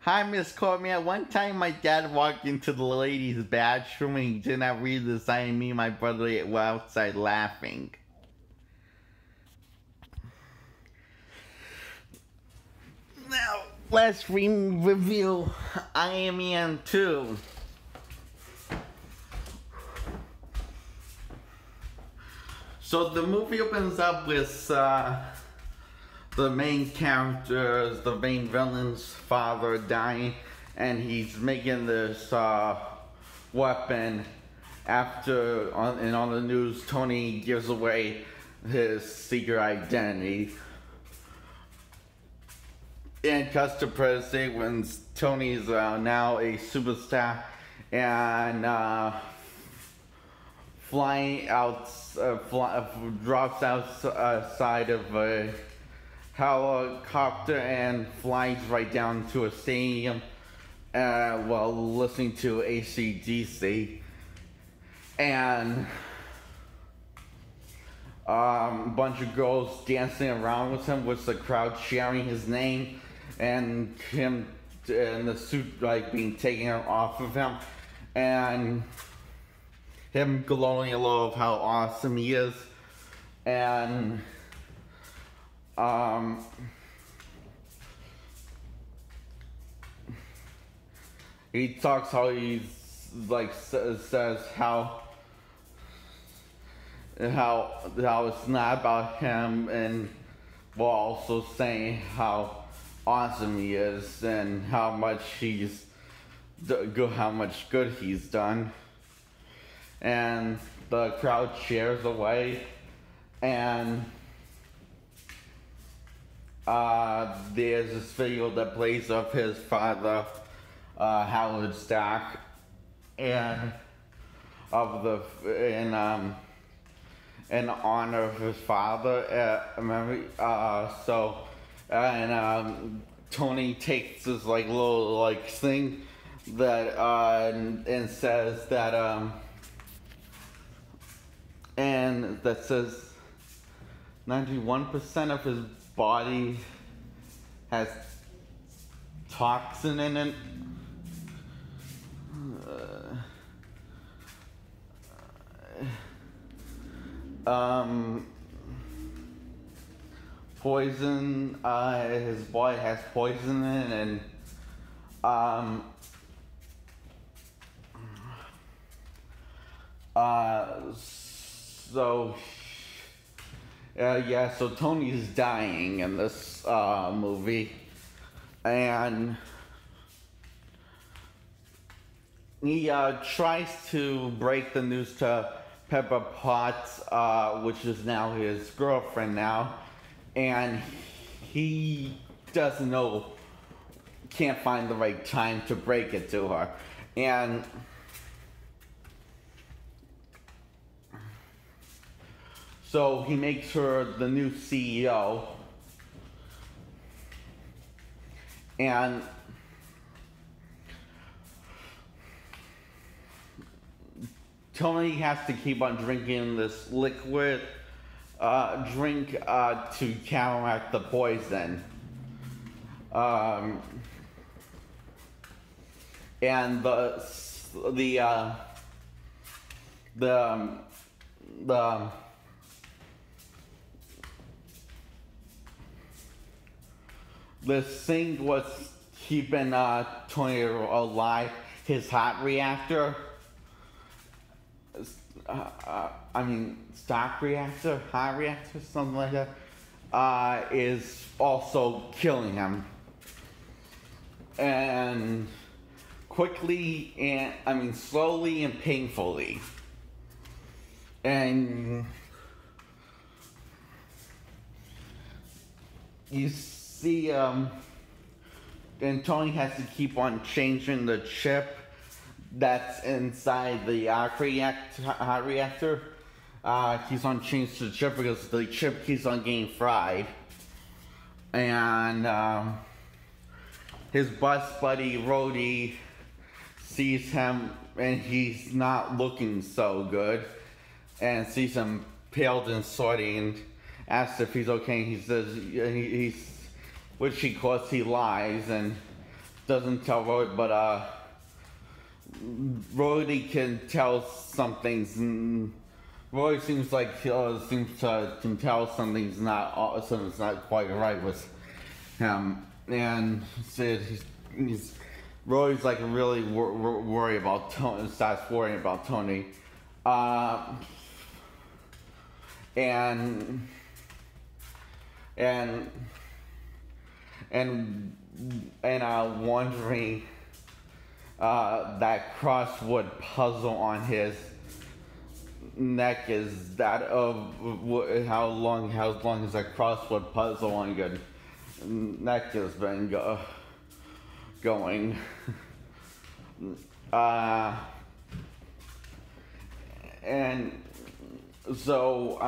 Hi, Miss Courtney. At one time, my dad walked into the ladies' bathroom and he did not read the sign. Me and my brother were outside laughing. Now, let's review Iron Man 2. So the movie opens up with the main character's, the main villain's father dying, and he's making this weapon after, on the news, Tony gives away his secret identity. And cuts to present when Tony's now a superstar and flying out, drops outside of a helicopter and flies right down to a stadium while listening to AC/DC, and a bunch of girls dancing around with him with the crowd cheering his name and him in the suit like being taken off of him and him gloating a little of how awesome he is. And he talks how he's like says how it's not about him, and while also saying how awesome he is and how much good he's done. And the crowd cheers away, and there's this video that plays of his father, Howard Stark, and of the in honor of his father. Tony takes this like little like thing that and says that and that says 91% of his body has toxin in it. Poison, his body has poison in it, and so Tony's dying in this movie, and he tries to break the news to Pepper Potts, which is now his girlfriend now, and he doesn't know, can't find the right time to break it to her, and so he makes her the new CEO, and Tony has to keep on drinking this liquid drink to counteract the poison. And the thing was keeping Tony alive, his hot reactor. Stock reactor, hot reactor, something like that, is also killing him. And slowly and painfully. And you see, and Tony has to keep on changing the chip that's inside the hot reactor. Keeps on changing the chip because the chip keeps on getting fried. And his bus buddy Rhodey sees him and he's not looking so good, and sees him pale and sweaty and asks if he's okay. He says he's, which he lies, and doesn't tell Roy, but Roy can tell some things. Roy seems like can tell something's not quite right with him, and said Roy's like really worried about Tony. Starts worrying about Tony, and wondering that crossword puzzle on his neck is that of how long has that crossword puzzle on your neck has been going. And so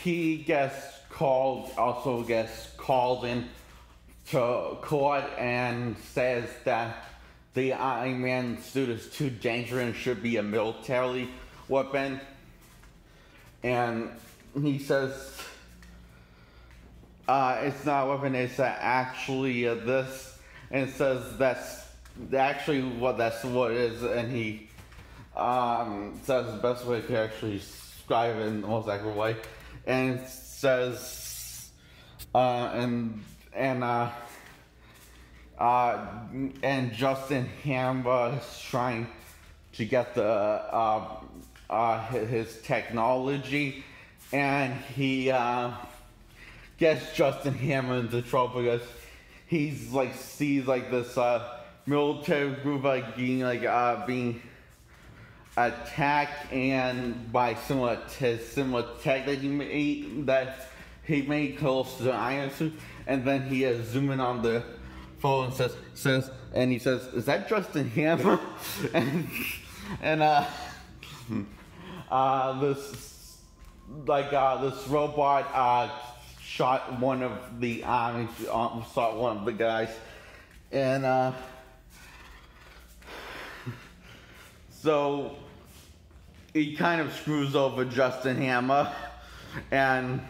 he gets called in to court and says that the Iron Man suit is too dangerous and should be a military weapon. And he says it's not a weapon, it's actually this. And it says that's what it is. And he says the best way to actually describe it in the most accurate way. And it says and Justin Hammer is trying to get his technology, and he gets Justin Hammer into trouble because he's like sees like this military group like being attacked and by similar tech that he made close to the Iron Suit, and then he is zooming on the phone and says, "Is that Justin Hammer?" and this robot shot one of the guys, and so he kind of screws over Justin Hammer and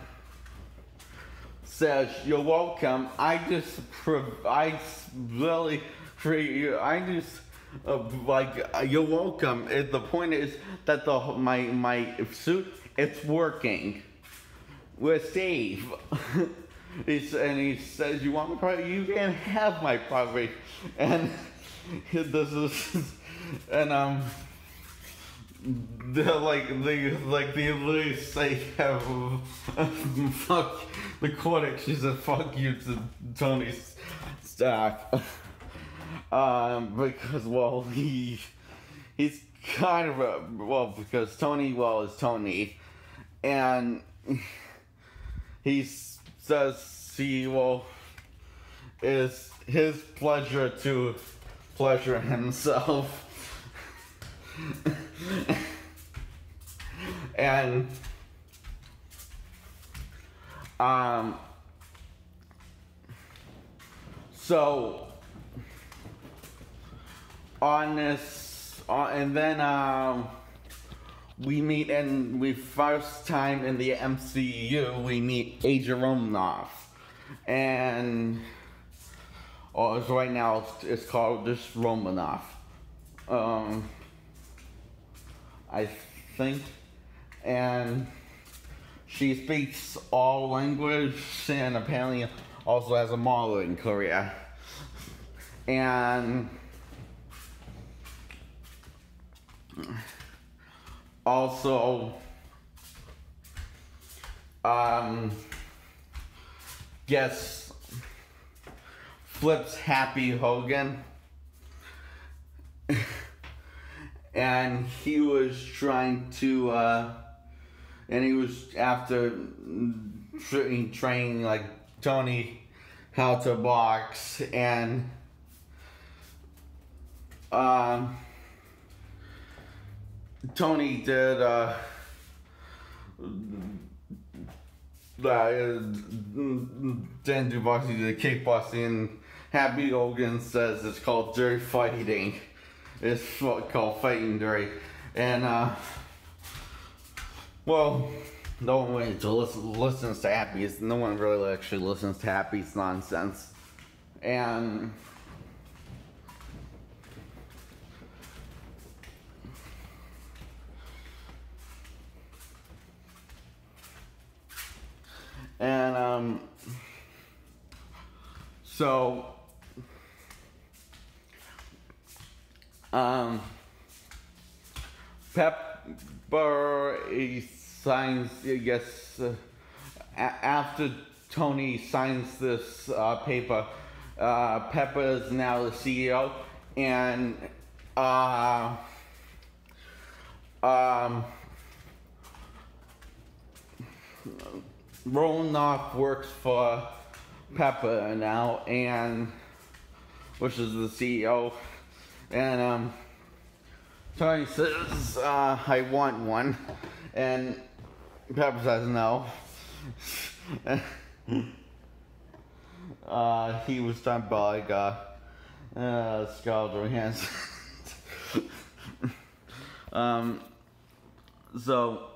says, "You're welcome. You're welcome." The point is that my suit, it's working. We're safe. And he says, "You want my property? You can have my property." And they literally say, "Fuck the court." She said, "Fuck you" to Tony Stark, because he's kind of because Tony is Tony, and he says it's his pleasure to pleasure himself. And so on this, and then we meet, and we first time in the MCU we meet Agent Romanoff, and right now it's called just Romanoff. I think, and she speaks all language and apparently also has a modeling career. And also flips Happy Hogan. And he was trying to, and he was after training like Tony how to box, and Tony did didn't do boxing, he did kickboxing, and Happy Hogan says it's called dirty fighting. It's called fighting dirty. And no one really listens to Happy's. No one really actually listens to Happy's nonsense. And so Pepper he signs, I guess, after Tony signs this paper, Pepper is now the CEO, and Roloff works for Pepper now, and which is the CEO, and Tony says, I want one, and Pepper says no. He was done by Scarlett Johansson. So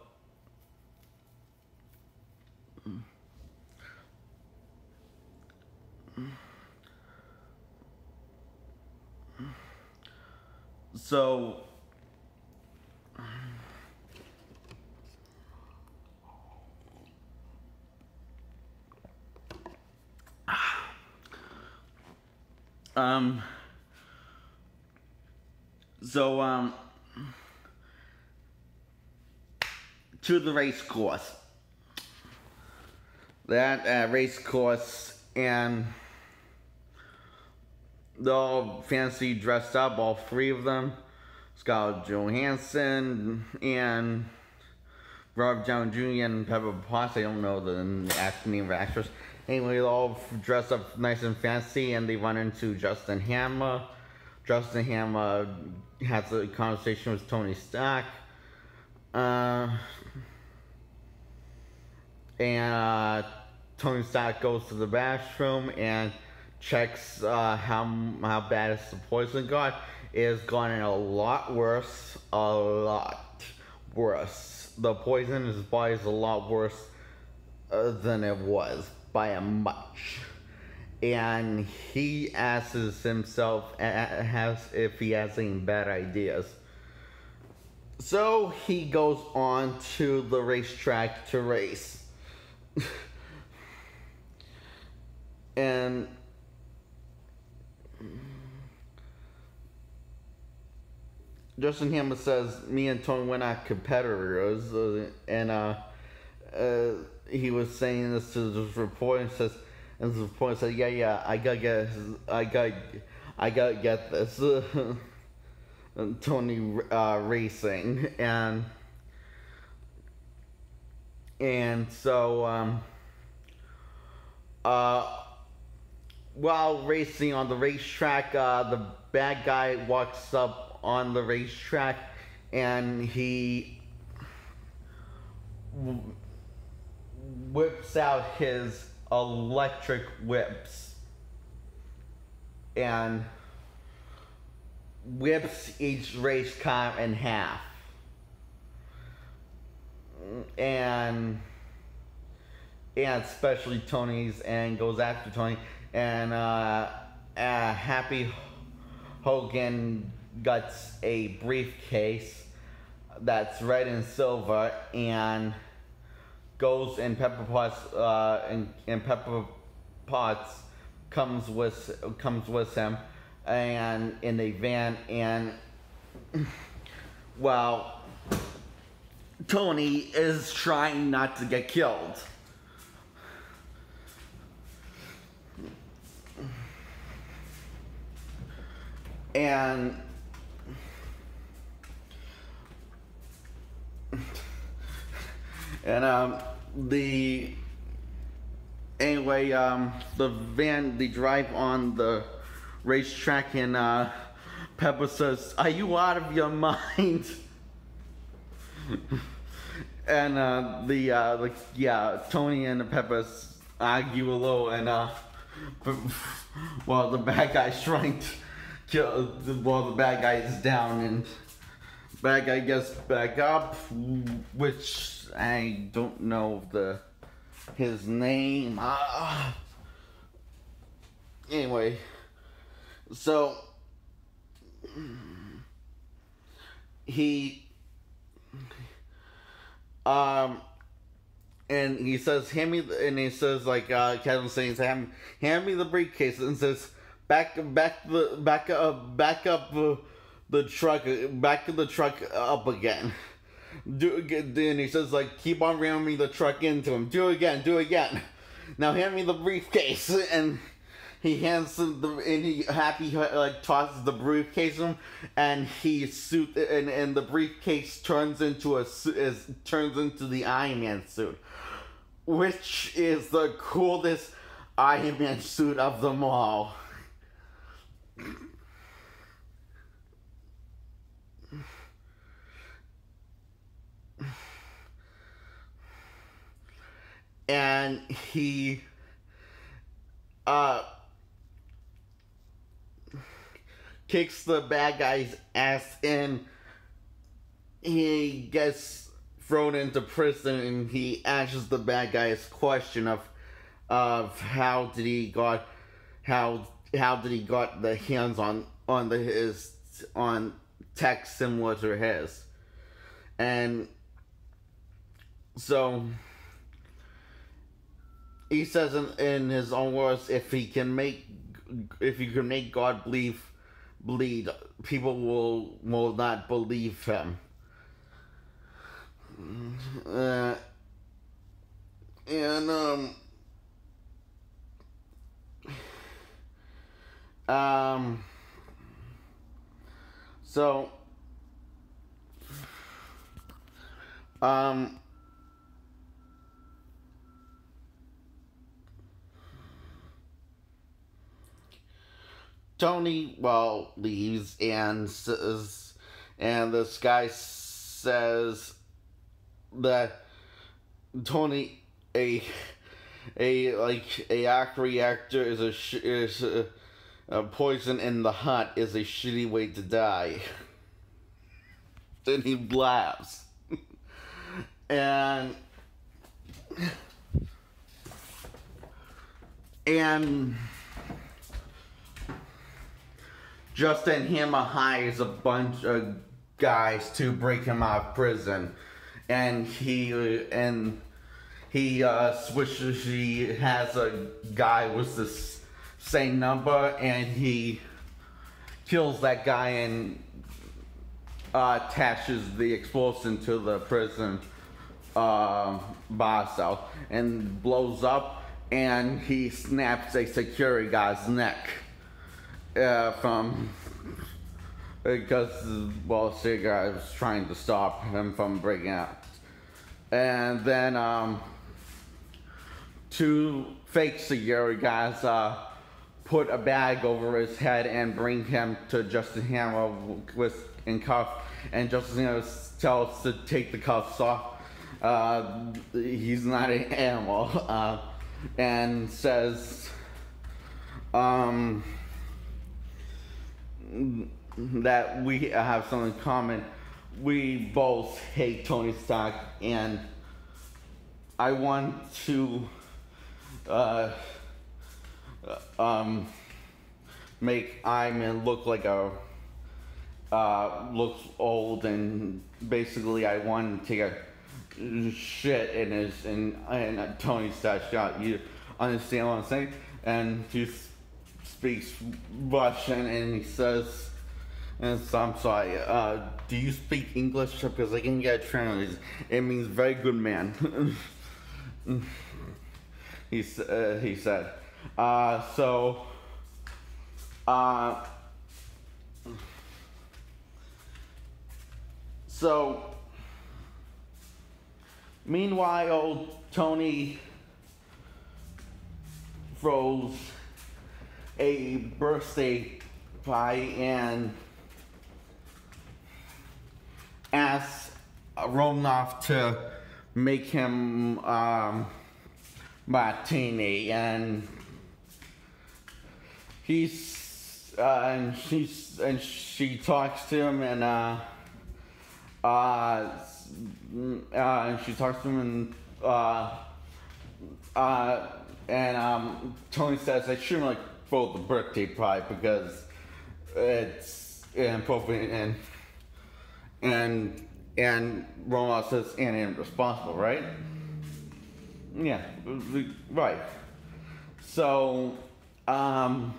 to the race course. That race course, and they're all fancy dressed up, all three of them. Scarlett Johansson and Robert Downey Jr. and Pepper Potts. I don't know the name of the actress. Anyway, they're all dressed up nice and fancy, and they run into Justin Hammer. Justin Hammer has a conversation with Tony Stark. And Tony Stark goes to the bathroom and checks how bad the poison got. It has gotten a lot worse. The poison in his body is a lot worse than it was by a much. And he asks himself if he has any bad ideas. So he goes on to the racetrack to race. And Justin Hammer says, me and Tony, we're not competitors, and he was saying this to this reporter, and the reporter said, yeah, I gotta get this, Tony racing, and so while racing on the racetrack, the bad guy walks up on the racetrack, and he whips out his electric whips and whips each race car in half, and especially Tony's, and goes after Tony, and Happy Hogan gets a briefcase that's red and silver, and goes in Pepper Potts, and Pepper Potts comes with him, and in a van, and well, Tony is trying not to get killed. And the van, they drive on the racetrack, and Pepper says, "Are you out of your mind?" And Tony and Pepper argue a little, and the bad guy's trying to kill. The bad guy is down, and bad guy gets back up, which I don't know his name. Anyway, so he and he says, hand me, and he says, like, Kevin saying, hand me the briefcase, and says, back up the truck, back of the truck up again. And he says, like, keep on ramming the truck into him. Do it again. Now hand me the briefcase, and he hands him and he like tosses the briefcase to him, and and the briefcase turns into the Iron Man suit, which is the coolest Iron Man suit of them all. And he kicks the bad guy's ass, and he gets thrown into prison, and he asks the bad guy's question of how did he got the hands on tech similar to his. And so he says in his own words, if you can make God bleed, people will not believe him. So Tony, leaves, and this guy says that Tony, a arc reactor is a poison in the heart is a shitty way to die. Then he laughs, and Justin Hammer hires a bunch of guys to break him out of prison, and he switches. He has a guy with the same number, and he kills that guy and attaches the explosion to the prison bar cell and blows up, and he snaps a security guy's neck. Because security guy was trying to stop him from breaking out. And then two fake security guys put a bag over his head and bring him to Justin Hammer in cuffs, and Justin Hammer tells to take the cuffs off. He's not an animal, and says that we have something in common. We both hate Tony Stark, and I want to make Iron Man look like looks old, and basically I want to take a shit in Tony Stark's shot. You understand what I'm saying? And he speaks Russian, and he says, and so I'm sorry, do you speak English? Because I can get translated. It means very good man. he said. So meanwhile, Tony throws a birthday party and asks Romanoff to make him martini, and she talks to him, and and she talks to him, and Tony says they shouldn't like throw the birthday party because it's inappropriate, and Romanov says and irresponsible, right? Yeah, right. So Tony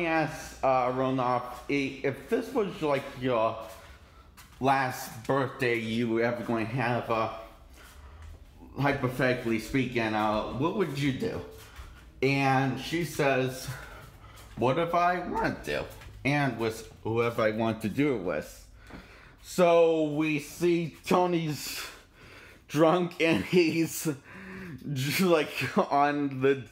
asks Romanov if this was like your last birthday you were ever going to have, hypothetically speaking, what would you do? And she says, whatever I want to do, and with whoever I want to do it with. So we see Tony's drunk and he's like on the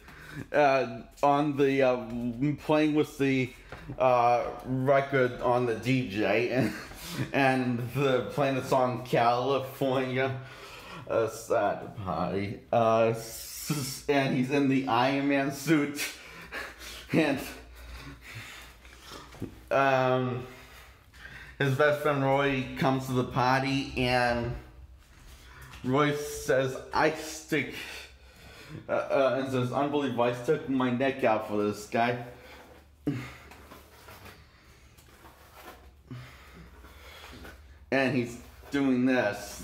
playing with the record on the DJ and playing the song California, a sad party, and he's in the Iron Man suit, and his best friend Roy comes to the party, and Roy says, and says, unbelievable, I stuck my neck out for this guy. And he's doing this.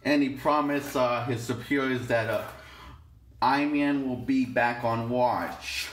And he promised his superiors that Iron Man will be back on watch.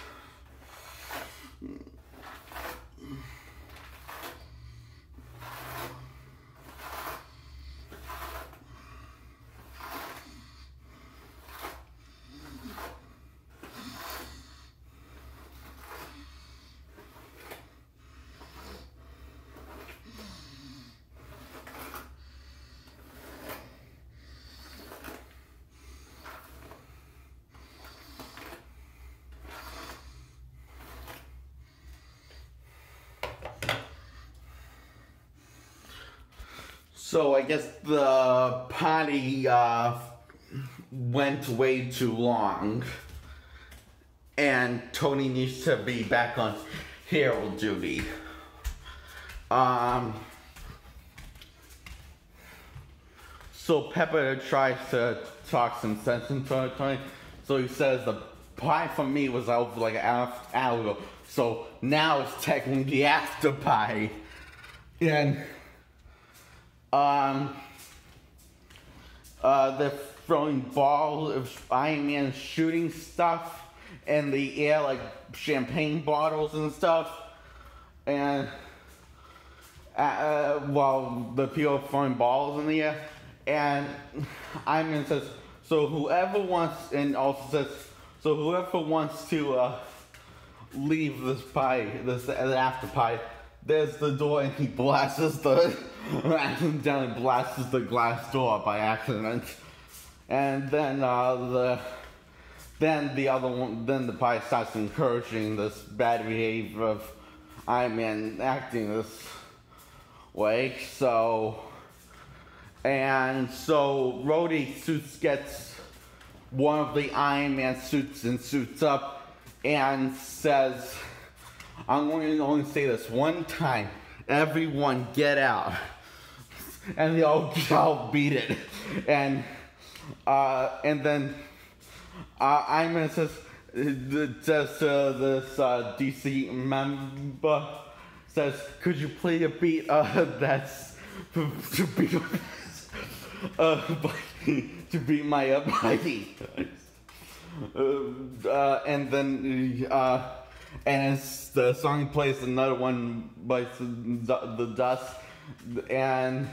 So I guess the party went way too long, and Tony needs to be back on hero duty. So Pepper tries to talk some sense into Tony. So he says the pie for me was out like an hour ago. So now it's technically the after pie, and they're throwing balls of Iron Man shooting stuff in the air, like champagne bottles and stuff. And while the people are throwing balls in the air, and Iron Man says, so whoever wants, and also says, so whoever wants to leave this pie, this after pie, there's the door, and he blasts the down and blasts the glass door by accident, and then the pie starts encouraging this bad behavior of Iron Man acting this way. So Rhodey gets one of the Iron Man suits and suits up and says, I'm going to only say this one time. Everyone get out. And they all beat it. And then Iron Man says to this DC member, says, could you play a beat that's to beat my body? And then and as the song plays, another one bites the dust, and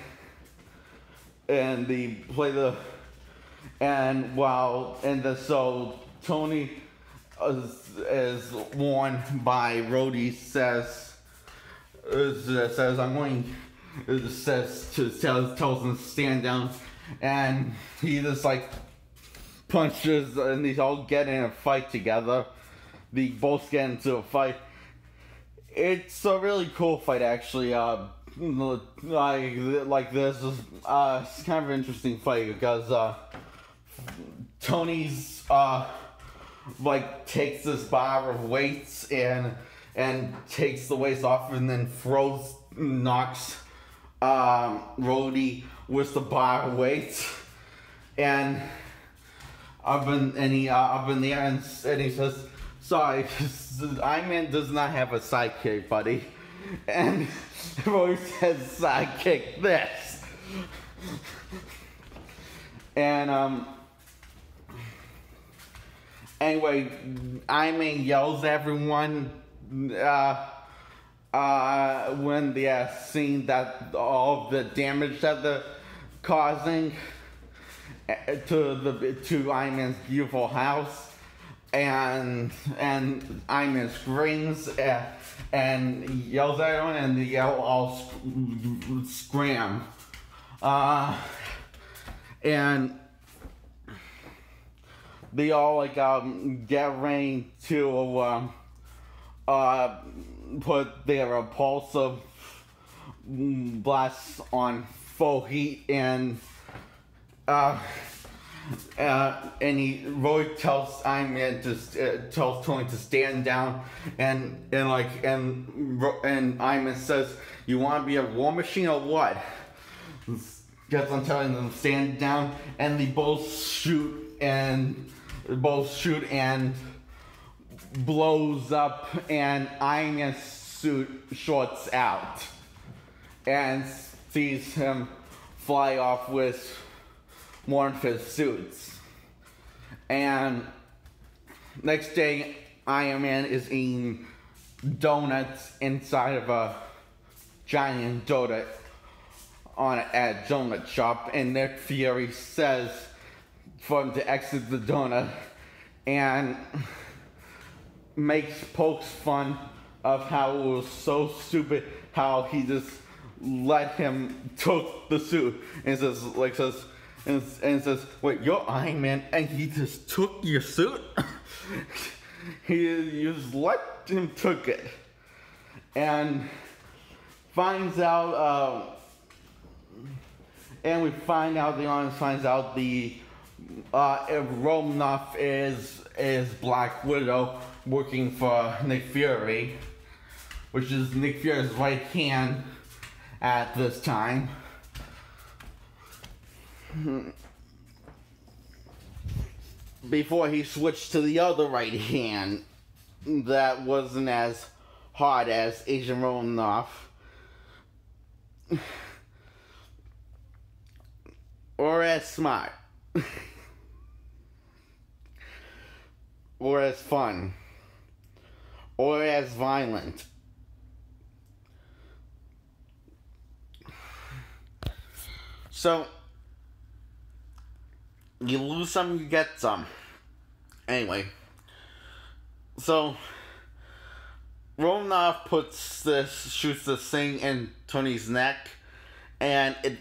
they play so Tony is worn by Rhodey says I'm going. It says tells him to stand down, and he just like punches, and they all get in a fight together. They both get into a fight. It's a really cool fight, actually. Like this is it's kind of an interesting fight because Tony's like takes this bar of weights and takes the weights off and then knocks Rhodey with the bar of weights and up in the air and he says, "Sorry, Iron Man does not have a sidekick, buddy." And Rhodey says, "Sidekick this." And anyway, Iron Man yells at everyone when they are seeing that all of the damage that they're causing to Iron Man's beautiful house, and Iron Man screams and yells at everyone, and they all scram, and they all like get ready to put their repulsive blasts on full heat, and Roy tells Iron Man tells Tony to stand down, and Iron Man says, "You want to be a war machine or what?" Gets on telling them to stand down, and they both shoot and blows up, and Iron Man's suit shorts out and sees him fly off with one of his suits. And next day, Iron Man is eating donuts inside of a giant donut at a donut shop, and Nick Fury says for him to exit the donut and pokes fun of how it was so stupid how he just let him took the suit and says, "Wait, you're Iron Man and he just took your suit?" You just let him took it, and finds out and we find out, the audience finds out Romanoff is Black Widow working for Nick Fury, which is Nick Fury's right hand at this time. Before he switched to the other right hand that wasn't as hard as Agent Romanoff. Or as smart. Or as fun. Or as violent. So, you lose some, you get some. Anyway. So, Romanoff shoots this thing in Tony's neck, and it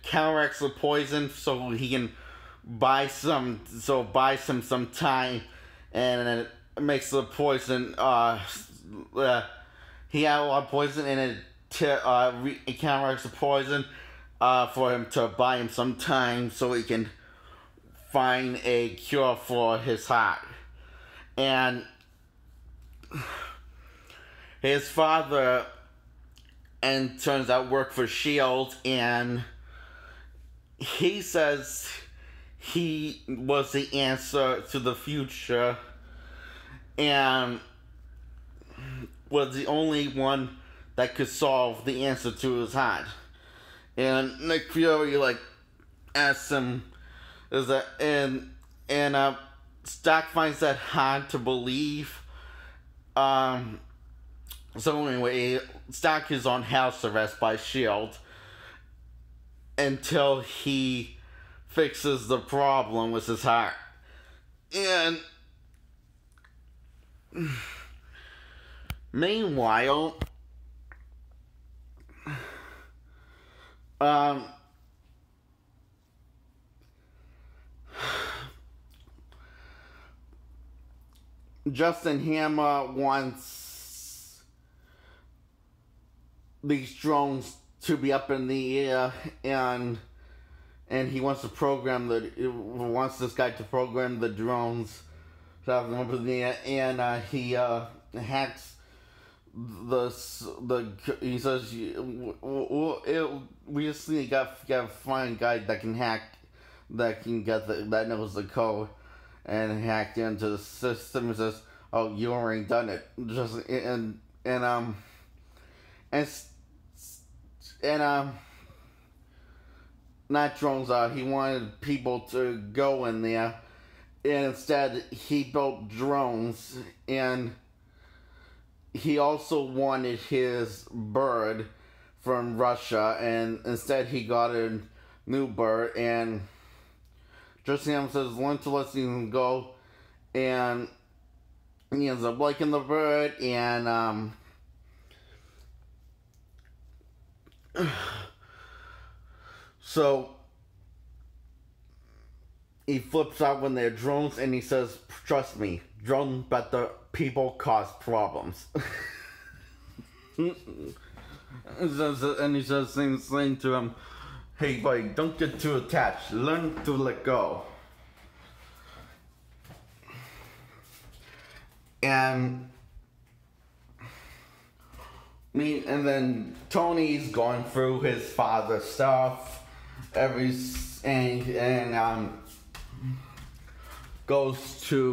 counteracts the poison, so he can buy some time, and it makes the poison, he had a lot of poison, and it counteracts the poison, for him to buy him some time so he can find a cure for his heart. And his father, and turns out, worked for S.H.I.E.L.D., and he says he was the answer to the future and was the only one that could solve the answer to his heart. And Nick Fury asks him, Stark finds that hard to believe. So anyway, Stark is on house arrest by S.H.I.E.L.D. until he fixes the problem with his heart. And Meanwhile, um, Justin Hammer wants these drones to be up in the air, and he wants to program wants this guy to program the drones to have them up in the air, and he hacks he says we just need to find a guy that can get that knows the code and hacked into the system. And says, "Oh, you already done it." Not drones. He wanted people to go in there, and instead he built drones, and he also wanted his bird from Russia, and instead he got a new bird, and Justin Hammer says, "Learn to let him go," and he ends up liking the bird, and so he flips out when they're drones, and he says, "Trust me, drones better people cause problems." And he says things to him, "Hey buddy, don't get too attached. Learn to let go." And then Tony's going through his father's stuff, and goes to